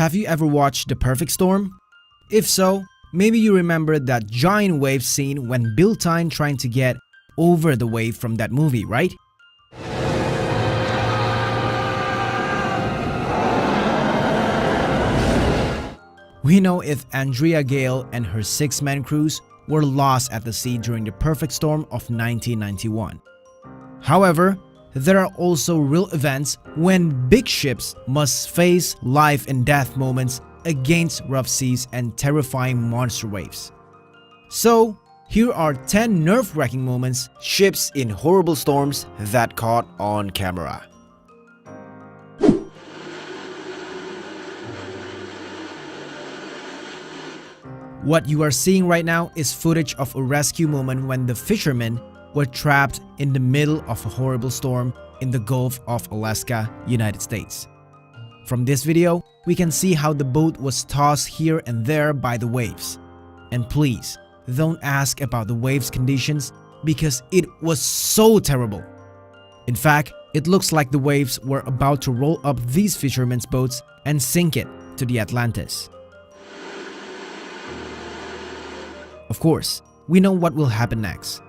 Have you ever watched The Perfect Storm? If so, maybe you remember that giant wave scene when Bill Tyne trying to get over the wave from that movie, right? We know if Andrea Gale and her 6-man crews were lost at the sea during the perfect storm of 1991. However, there are also real events when big ships must face life and death moments against rough seas and terrifying monster waves. So, here are 10 nerve-wracking moments ships in horrible storms that caught on camera. What you are seeing right now is footage of a rescue moment when the fishermen were trapped in the middle of a horrible storm in the Gulf of Alaska, United States. From this video, we can see how the boat was tossed here and there by the waves. And please, don't ask about the waves' conditions because it was so terrible. In fact, it looks like the waves were about to roll up these fishermen's boats and sink it to the Atlantis. Of course, we know what will happen next.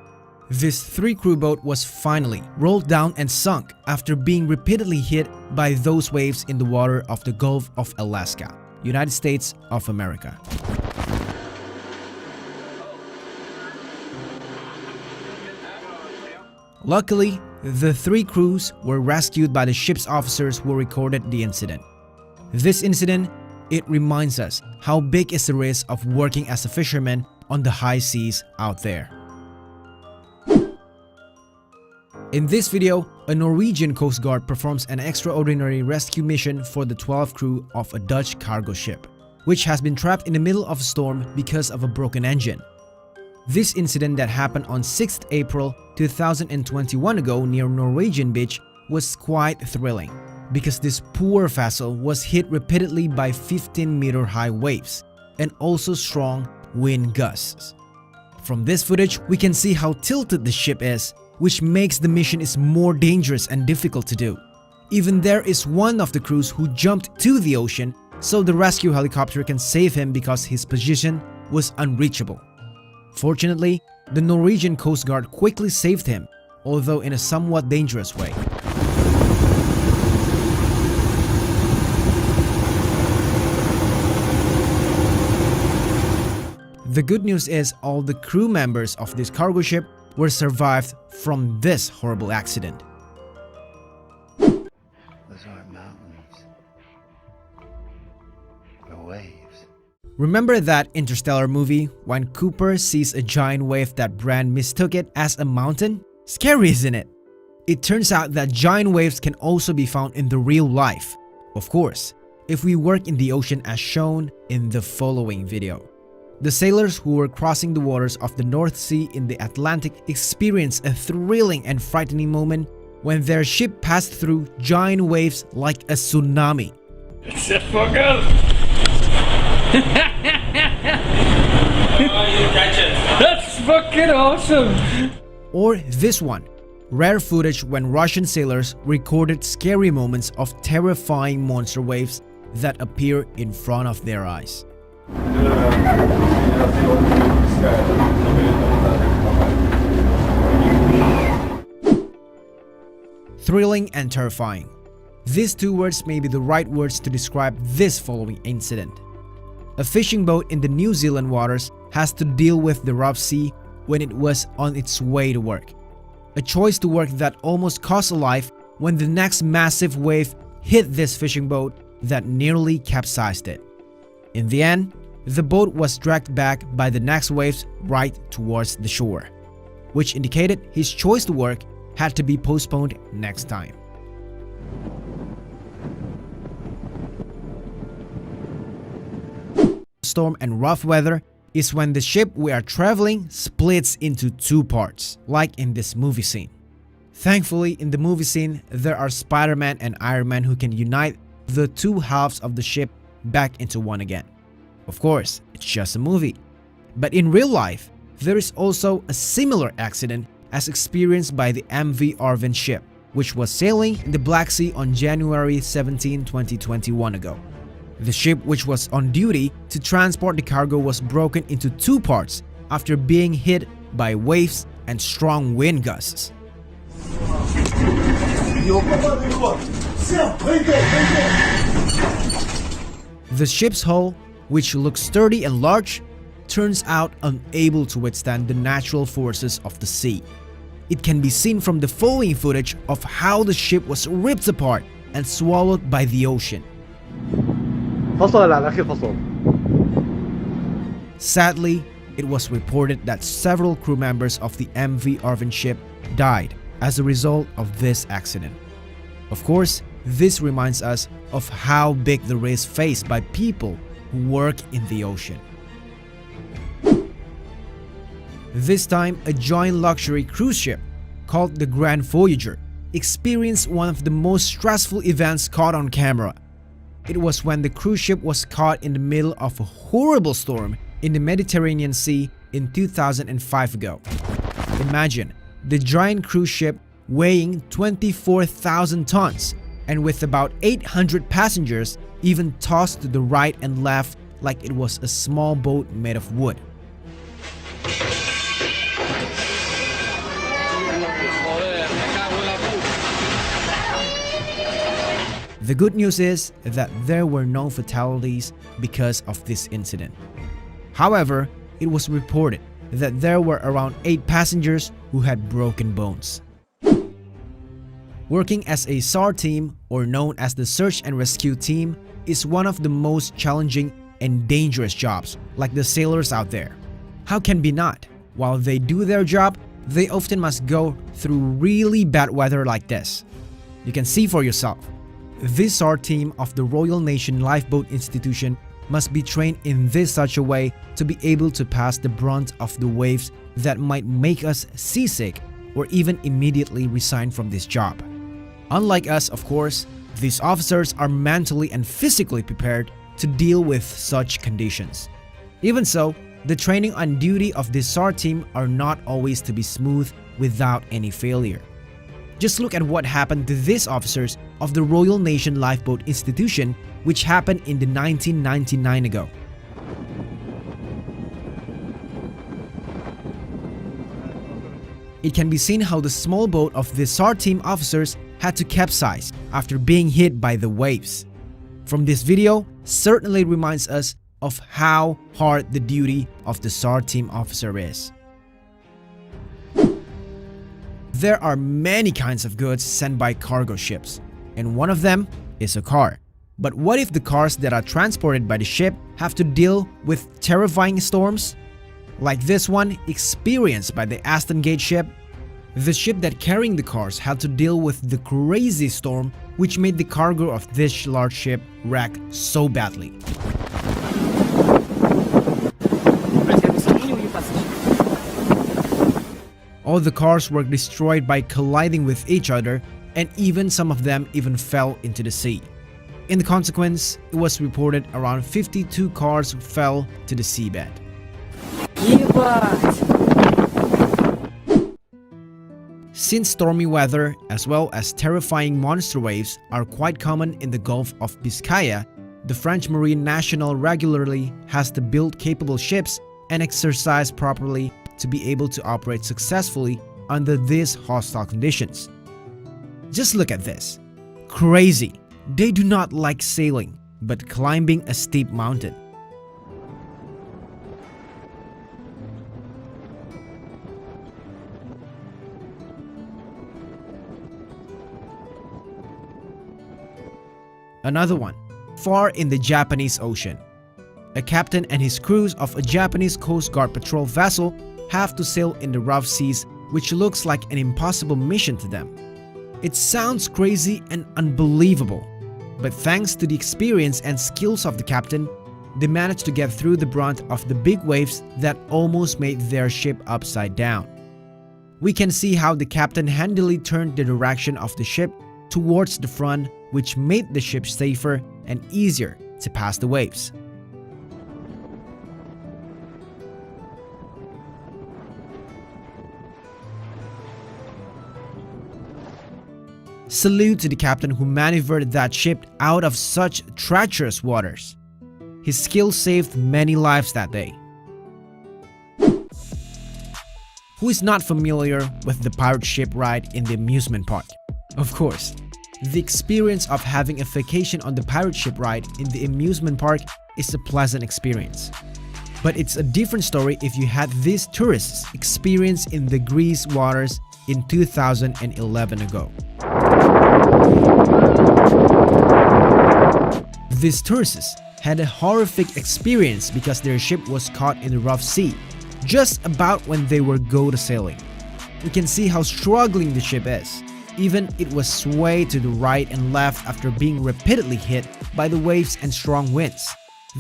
This 3-crew boat was finally rolled down and sunk after being repeatedly hit by those waves in the water of the Gulf of Alaska, United States of America. Luckily, the 3 crews were rescued by the ship's officers who recorded the incident. This incident, it reminds us how big is the risk of working as a fisherman on the high seas out there. In this video, a Norwegian Coast Guard performs an extraordinary rescue mission for the 12 crew of a Dutch cargo ship, which has been trapped in the middle of a storm because of a broken engine. This incident that happened on 6th April 2021 ago near Norwegian beach was quite thrilling, because this poor vessel was hit repeatedly by 15-meter high waves and also strong wind gusts. From this footage, we can see how tilted the ship is, which makes the mission is more dangerous and difficult to do. Even there is one of the crews who jumped to the ocean so the rescue helicopter can save him because his position was unreachable. Fortunately, the Norwegian Coast Guard quickly saved him, although in a somewhat dangerous way. The good news is all the crew members of this cargo ship were survived from this horrible accident. Those aren't mountains. They're waves. Remember that Interstellar movie when Cooper sees a giant wave that Brand mistook it as a mountain? Scary, isn't it? It turns out that giant waves can also be found in the real life. Of course, if we work in the ocean as shown in the following video. The sailors who were crossing the waters of the North Sea in the Atlantic experienced a thrilling and frightening moment when their ship passed through giant waves like a tsunami. It's a fucker! That's fucking awesome! Or this one, rare footage when Russian sailors recorded scary moments of terrifying monster waves that appear in front of their eyes. Thrilling and terrifying. These 2 words may be the right words to describe this following incident. A fishing boat in the New Zealand waters has to deal with the rough sea when it was on its way to work. A choice to work that almost cost a life when the next massive wave hit this fishing boat that nearly capsized it. In the end, the boat was dragged back by the next waves right towards the shore, which indicated his choice to work had to be postponed next time. Storm and rough weather is when the ship we are traveling splits into 2 parts, like in this movie scene. Thankfully, in the movie scene, there are Spider-Man and Iron Man who can unite the 2 halves of the ship back into one again. Of course, it's just a movie. But in real life, there is also a similar accident as experienced by the MV Arvin ship, which was sailing in the Black Sea on January 17, 2021 ago. The ship, which was on duty to transport the cargo, was broken into two parts after being hit by waves and strong wind gusts. The ship's hull, which looks sturdy and large, turns out unable to withstand the natural forces of the sea. It can be seen from the following footage of how the ship was ripped apart and swallowed by the ocean. Sadly, it was reported that several crew members of the MV Arvin ship died as a result of this accident. Of course, this reminds us of how big the risk faced by people who work in the ocean. This time, a giant luxury cruise ship called the Grand Voyager experienced one of the most stressful events caught on camera. It was when the cruise ship was caught in the middle of a horrible storm in the Mediterranean Sea in 2005 ago. Imagine the giant cruise ship weighing 24,000 tons and with about 800 passengers even tossed to the right and left like it was a small boat made of wood. The good news is that there were no fatalities because of this incident. However, it was reported that there were around 8 passengers who had broken bones. Working as a SAR team, or known as the Search and Rescue Team, is one of the most challenging and dangerous jobs, like the sailors out there. How can be not? While they do their job, they often must go through really bad weather like this. You can see for yourself. This SAR team of the Royal Nation Lifeboat Institution must be trained in such a way to be able to pass the brunt of the waves that might make us seasick or even immediately resign from this job. Unlike us, of course, these officers are mentally and physically prepared to deal with such conditions. Even so, the training on duty of this SAR team are not always to be smooth without any failure. Just look at what happened to these officers of the Royal Nation Lifeboat Institution, which happened in the 1999 ago. It can be seen how the small boat of the SAR team officers had to capsize after being hit by the waves. From this video certainly reminds us of how hard the duty of the SAR team officer is. There are many kinds of goods sent by cargo ships, and one of them is a car. But what if the cars that are transported by the ship have to deal with terrifying storms? Like this one experienced by the Aston Gate ship. The ship that carrying the cars had to deal with the crazy storm which made the cargo of this large ship wreck so badly. All the cars were destroyed by colliding with each other, and even some of them even fell into the sea. In the consequence, it was reported around 52 cars fell to the seabed. Since stormy weather as well as terrifying monster waves are quite common in the Gulf of Biscaya, the French Marine National regularly has to build capable ships and exercise properly to be able to operate successfully under these hostile conditions. Just look at this. Crazy. They do not like sailing, but climbing a steep mountain. Another one, far in the Japanese Ocean. A captain and his crews of a Japanese Coast Guard patrol vessel have to sail in the rough seas, which looks like an impossible mission to them. It sounds crazy and unbelievable, but thanks to the experience and skills of the captain, they managed to get through the brunt of the big waves that almost made their ship upside down. We can see how the captain handily turned the direction of the ship towards the front, which made the ship safer and easier to pass the waves. Salute to the captain who maneuvered that ship out of such treacherous waters. His skill saved many lives that day. Who is not familiar with the pirate ship ride in the amusement park? Of course, the experience of having a vacation on the pirate ship ride in the amusement park is a pleasant experience. But it's a different story if you had this tourist's experience in the Greece waters in 2011 ago. These tourists had a horrific experience because their ship was caught in the rough sea, just about when they were go to sailing. We can see how struggling the ship is. Even it was swayed to the right and left after being repeatedly hit by the waves and strong winds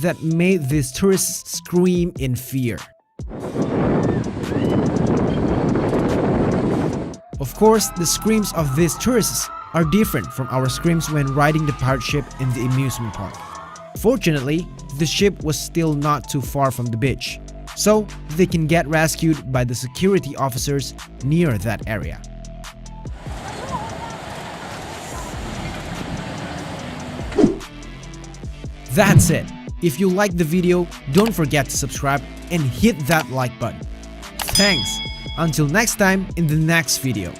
that made these tourists scream in fear. Of course, the screams of these tourists are different from our screams when riding the pirate ship in the amusement park. Fortunately, the ship was still not too far from the beach, so they can get rescued by the security officers near that area. That's it. If you liked the video, don't forget to subscribe and hit that like button. Thanks. Until next time in the next video.